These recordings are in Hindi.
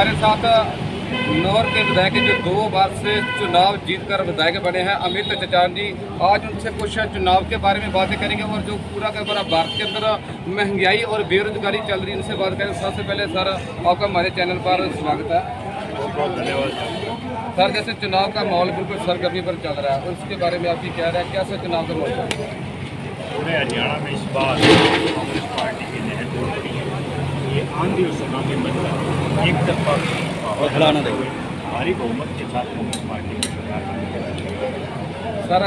हमारे साथ नौर के विधायक जो 2 बार से चुनाव जीतकर विधायक बने हैं अमित चचान जी, आज उनसे कुछ चुनाव के बारे में बातें करेंगे और जो पूरा का पूरा भारत के अंदर महंगाई और बेरोजगारी चल रही है उनसे बात करें। सबसे पहले सर आपका हमारे चैनल पर स्वागत है। बहुत धन्यवाद सर, जैसे चुनाव का माहौल बिल्कुल सरगर्मी पर चल रहा है, उसके बारे में आप क्या रहे हैं, कैसे चुनाव का माहौल चल रहा है? पूरे हरियाणा में इस बार कांग्रेस पार्टी की जहर जोड़ रही है। ये आंधी और सुनामी बनकर एक तरफा भारी बहुमत के साथ कांग्रेस पार्टी की सरकार। सर,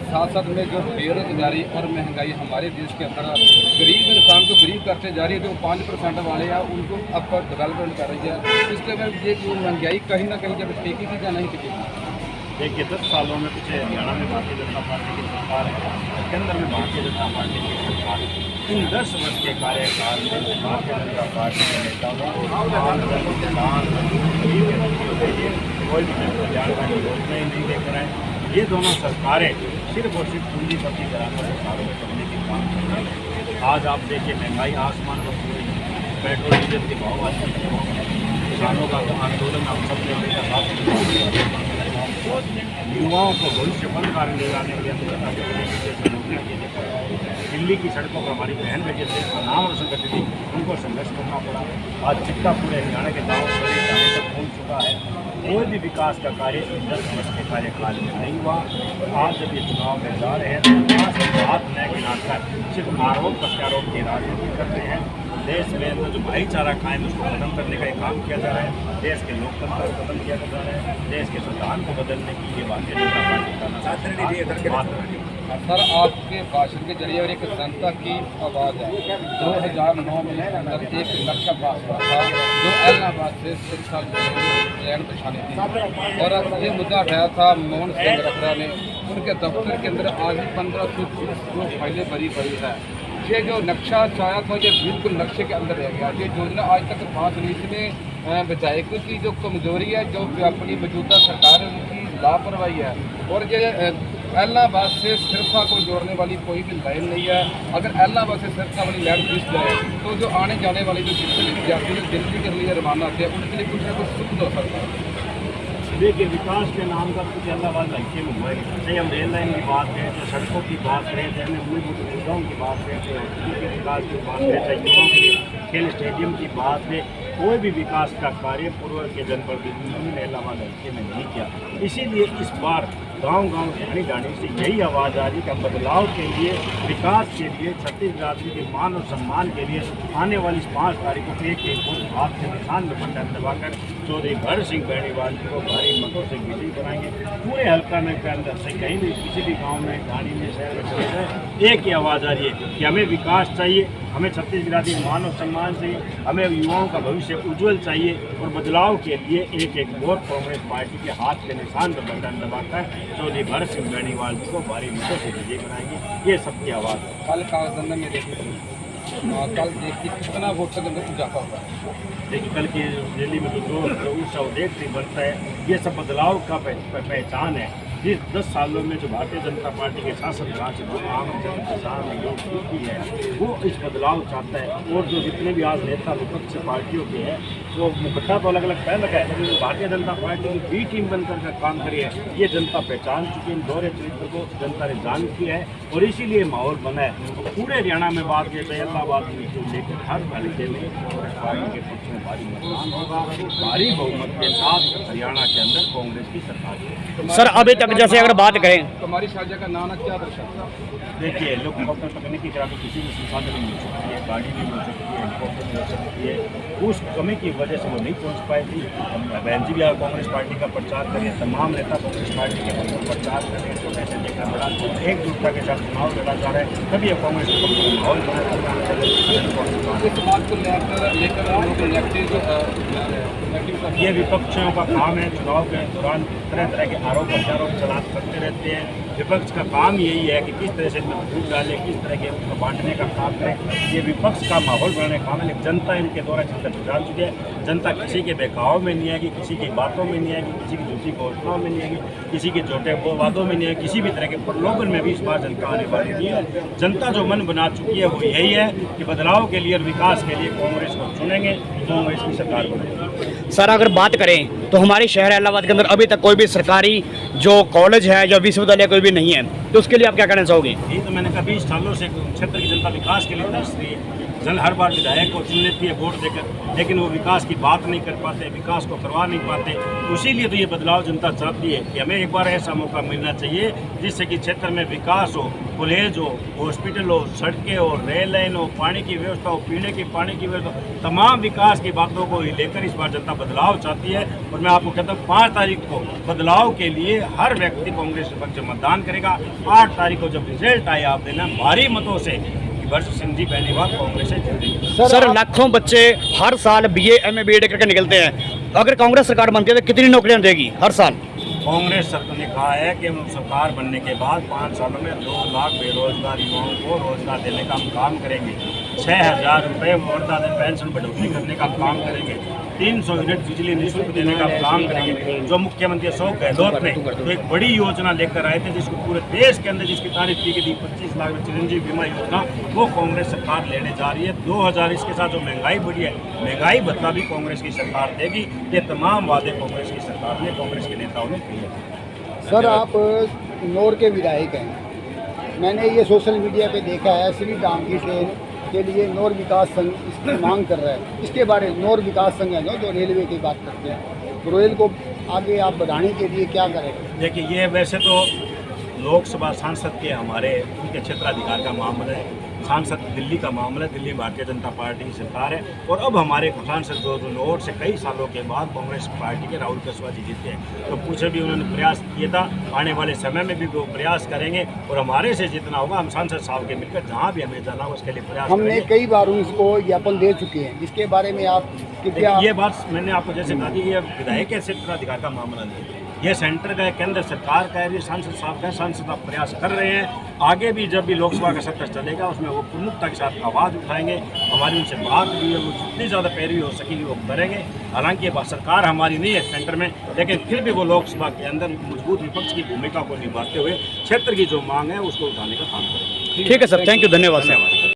साथ साथ में जो बेरोजगारी और महंगाई हमारे देश के अंदर गरीब इंसान को गरीब करते जा रही है, जो 5% वाले हैं उनको अब डेवलपमेंट कर रही है, इसके बाद ये जो महंगाई कहीं ना कहीं जब टिकेगी या नहीं टिकेगी? देखिए 10 सालों में पिछले हरियाणा में भारतीय जनता पार्टी की सरकार है, केंद्र में भारतीय जनता पार्टी की सरकार है। इन 10 वर्ष के कार्यकाल में भारतीय जनता पार्टी के नेताओं कोई भी कल्याणकारी योजना ही नहीं लेकर आए। ये दोनों सरकारें सिर्फ और सिर्फ पूंजीपति कराकर सरकारों को करने के काम कर रही है। आज आप देखिए महंगाई आसमान पर पूरी है, पेट्रोल डीजल के भाव आज किसानों का आंदोलन आप सबने देखा, युवाओं को भविष्य बंद कार्य ले जाने के लिए दिल्ली की सड़कों पर हमारी बहन बेटी थे, नाम और संगठन थी, उनको संघर्ष करना पड़ा। आज चिट्टा पूरे हरियाणा के गाँव से जाने तक पहुँच चुका है। कोई भी विकास का कार्य 10 वर्ष के कार्यकाल में नहीं हुआ। आज जब ये चुनाव में जा रहे हैं तो हाथ न गिनाकर सिर्फ आरोप प्रत्यारोप की राजनीति करते हैं। देश में जो भाईचारा कायम उसको खत्म करने का एक काम किया जा रहा है, देश के लोकतंत्र को खत्म किया जा रहा है, देश के संविधान को बदलने की ये भारतीय जनता पार्टी का। सर, आपके भाषण के जरिए और एक जनता की आवाज़ है। 2009 में अंदर एक लक्ष्य पास हुआ था जो इलाहाबाद से शिक्षा लैंड बिछानी थी और ये मुद्दा उठाया था मोहन सिंह रखड़ा ने। उनके दफ्तर के अंदर आज 1520 फाइलें भरी पड़ी है। ये जो नक्शा चाया था ये बिल्कुल नक्शे के अंदर रह गया। ये योजना आज तक पास नहीं। इसमें विधायकों की जो कमजोरी है, जो अपनी मौजूदा सरकार है उनकी लापरवाही है और ये इलाहाबाद से सिरसा को जोड़ने वाली कोई भी लाइन नहीं है। अगर इलाहाबाद से सिरसा वाली लाइन घिस जाए तो जो आने जाने वाली जो जितने भी यात्री दिल्ली के लिए रवाना होते हैं उनके लिए कुछ ना कुछ सुख हो सकता है। देखिए विकास के नाम पर कुछ इलाहाबाद हल्के में हुआ है। चाहे हम रेल लाइन की बात करें, तो सड़कों की बात करें, चाहे हम मूलभूत सुविधाओं की बात करें, चाहे के विकास की बात करें, चाहे युवाओं के लिए खेल स्टेडियम की बात है, कोई भी विकास का कार्य पूर्व के जनप्रतिनिधियों ने इलाहाबाद हल्के में नहीं किया। इसीलिए इस बार गांव-गांव जाने जाने से यही आवाज़ आ रही कि हम बदलाव के लिए, विकास के लिए, छत्तीसगढ़ के मान और सम्मान के लिए आने वाली 5 तारीख को एक वोट हाथ के निशान में बटन दबाकर चौधरी भरत सिंह बेनीवाल जी को भारी मतों से विजयी बनाएंगे। पूरे हल्का में के अंदर से कहीं भी किसी भी गाँव में, ढाणी में, शहर में एक ही आवाज़ आ रही है कि हमें विकास चाहिए, हमें छत्तीसगढ़ के मान और सम्मान चाहिए, हमें युवाओं का भविष्य उज्जवल चाहिए और बदलाव के लिए एक वोट कांग्रेस पार्टी के हाथ के निशान पर बटन दबाकर चौधरी भरत सिंह बेनीवाल जी को भारी मतों से विजयी बनाएंगे। ये सबकी आवाज़ है। कल कागजन में देखिए कल देखिए कितना वोट के अंदर इजाफा हुआ है। देखिए कल की रैली में तो जो उत्साह देखते बनता है, ये सब बदलाव का पहचान है। जिस 10 सालों में जो भारतीय जनता पार्टी के शासन राज जो आम किसान योग की है वो इस बदलाव चाहता है। और जो जितने भी आज नेता विपक्ष पार्टियों के हैं वो मुकद्दमा तो अलग अलग पहल है, लेकिन भारतीय जनता पार्टी की बी टीम बनकर काम करी है। ये जनता पहचान चुकी है, इन दोहरे चरित्र को जनता ने जान किया है और इसीलिए माहौल बना है। पूरे हरियाणा में बात की जाए इलाहाबाद में लेकर हर हल्के में कांग्रेस पार्टी के पक्ष में भारी मतदान होगा। भारी बहुमत के साथ हरियाणा के अंदर कांग्रेस की सरकार है। सर अभी तक जैसे अगर बात करें हमारी साझा का नाना क्या दर्शाता है? देखिए हेलीकॉप्टर तकनीकी खराबी किसी भी संसाधन में मिल सकती है, गाड़ी भी मिल सकती है, हेलीकॉप्टर मिल सकती है। उस कमी की वजह से वो नहीं पहुंच पाई थी। बहन जी भी कांग्रेस पार्टी का प्रचार करें, तमाम नेता कांग्रेस पार्टी के प्रचार करें, तो ऐसे देखना बड़ा एकजुटता के साथ चुनाव लड़ा जा रहा है। तभी अब कांग्रेस माहौल ये विपक्षियों का काम है चुनाव के दौरान तरह तरह के आरोप प्रत्यारोप करते रहते हैं। विपक्ष का काम यही है कि किस तरह से इनमें फूट डाले, किस तरह के उनको बांटने का काम करें। ये विपक्ष का माहौल बनाने का काम है, लेकिन जनता इनके द्वारा चिंता जान चुकी है। जनता किसी के बहकाव में नहीं आएगी, किसी की बातों में नहीं आएगी, किसी की झूठी घोषणाओं में नहीं आएगी, किसी के झूठे वादों में नहीं आएगी, किसी भी तरह के प्रलोभन में भी इस बार जनता आने वाली नहीं है। जनता जो मन बना चुकी है वो यही है कि बदलाव के लिए और विकास के लिए कांग्रेस को चुनेंगे। कांग्रेस की सरकार बने। सर अगर बात करें तो हमारे शहर इलाहाबाद के अंदर अभी तक कोई भी सरकारी जो कॉलेज है या विश्वविद्यालय कोई भी नहीं है, तो उसके लिए आप क्या कहना चाहोगे? यही तो मैंने कहा 20 सालों से क्षेत्र की जनता विकास के लिए तरस रही है। जन हर बार विधायक को चुन लेती है वोट देकर, लेकिन वो विकास की बात नहीं कर पाते, विकास को करवा नहीं पाते। तो इसीलिए तो ये बदलाव जनता चाहती है कि हमें एक बार ऐसा मौका मिलना चाहिए जिससे कि क्षेत्र में विकास हो, कॉलेज हो, हॉस्पिटल हो, सड़कें हो, रेल लाइन हो, पानी की व्यवस्था हो, पीने के पानी की व्यवस्था हो, तमाम विकास की बातों को लेकर इस बार जनता बदलाव चाहती है। और मैं आपको कहता हूँ 5 तारीख को बदलाव के लिए हर व्यक्ति कांग्रेस के पक्ष में मतदान करेगा। 8 तारीख को जब रिजल्ट आए आप देना भारी मतों से वर्ष सिंह जी पहली बार कांग्रेस से जीतेंगे। सर लाखों बच्चे हर साल BA MA BEd करके निकलते हैं, अगर कांग्रेस सरकार बनती है तो कितनी नौकरियां देगी हर साल? कांग्रेस सरकार ने कहा है कि हम सरकार बनने के बाद 5 सालों में 2 लाख बेरोजगार युवाओं को रोजगार देने का हम काम करेंगे। 6,000 रुपये मुआवजा पेंशन बढ़ोतरी करने का काम करेंगे। 300 यूनिट बिजली निःशुल्क देने का काम करेंगे। जो मुख्यमंत्री अशोक गहलोत ने तो एक बड़ी योजना लेकर आए थे जिसको पूरे देश के अंदर जिसकी तारीफ की गई 25 लाख में चिरंजीवी बीमा योजना, वो कांग्रेस सरकार लेने जा रही है। 2000 इसके साथ जो महंगाई बढ़ी है, महंगाई भत्ता भी कांग्रेस की सरकार देगी। ये तमाम वादे कांग्रेस की सरकार ने, कांग्रेस के नेताओं ने किए। सर आप नौर के विधायक हैं, मैंने ये सोशल मीडिया पे देखा है श्री राम की ट्रेन के लिए नौर विकास संघ इसकी मांग कर रहा है। इसके बारे में नौर विकास संघ है जो रेलवे की बात करते हैं, तो रेल को आगे आप बढ़ाने के लिए क्या करें? देखिए ये वैसे तो लोकसभा सांसद के हमारे उनके क्षेत्राधिकार का मामला है, सांसद दिल्ली का मामला है, दिल्ली भारतीय जनता पार्टी की सरकार है। और अब हमारे सांसद जो नौर से कई सालों के बाद कांग्रेस पार्टी के राहुल कुशवाहा जी जीते हैं, तो कुछ भी उन्होंने प्रयास किया था, आने वाले समय में भी वो प्रयास करेंगे और हमारे से जितना होगा हम सांसद साहब के मिलकर जहाँ भी हमें जाना हो उसके लिए प्रयास हमने करेंगे। कई बार उनको ज्ञापन दे चुके हैं, इसके बारे में आप कृपया। ये बात मैंने आपको जैसे कहा कि ये विधायक के क्षेत्राधिकार का मामला नहीं है, ये सेंटर का है, केंद्र सरकार का है, ये सांसद साहब का, सांसद साहब प्रयास कर रहे हैं। आगे भी जब भी लोकसभा का सत्र चलेगा उसमें वो प्रमुखता के साथ आवाज़ उठाएंगे। हमारी उनसे बात भी है, वो जितनी ज़्यादा पैरवी हो सकेगी वो करेंगे। हालांकि ये सरकार हमारी नहीं है सेंटर में, लेकिन फिर भी वो लोकसभा के अंदर मजबूत विपक्ष की भूमिका को निभाते हुए क्षेत्र की जो मांग है उसको उठाने का काम करेंगे। ठीक है सर, थैंक यू, धन्यवाद सर।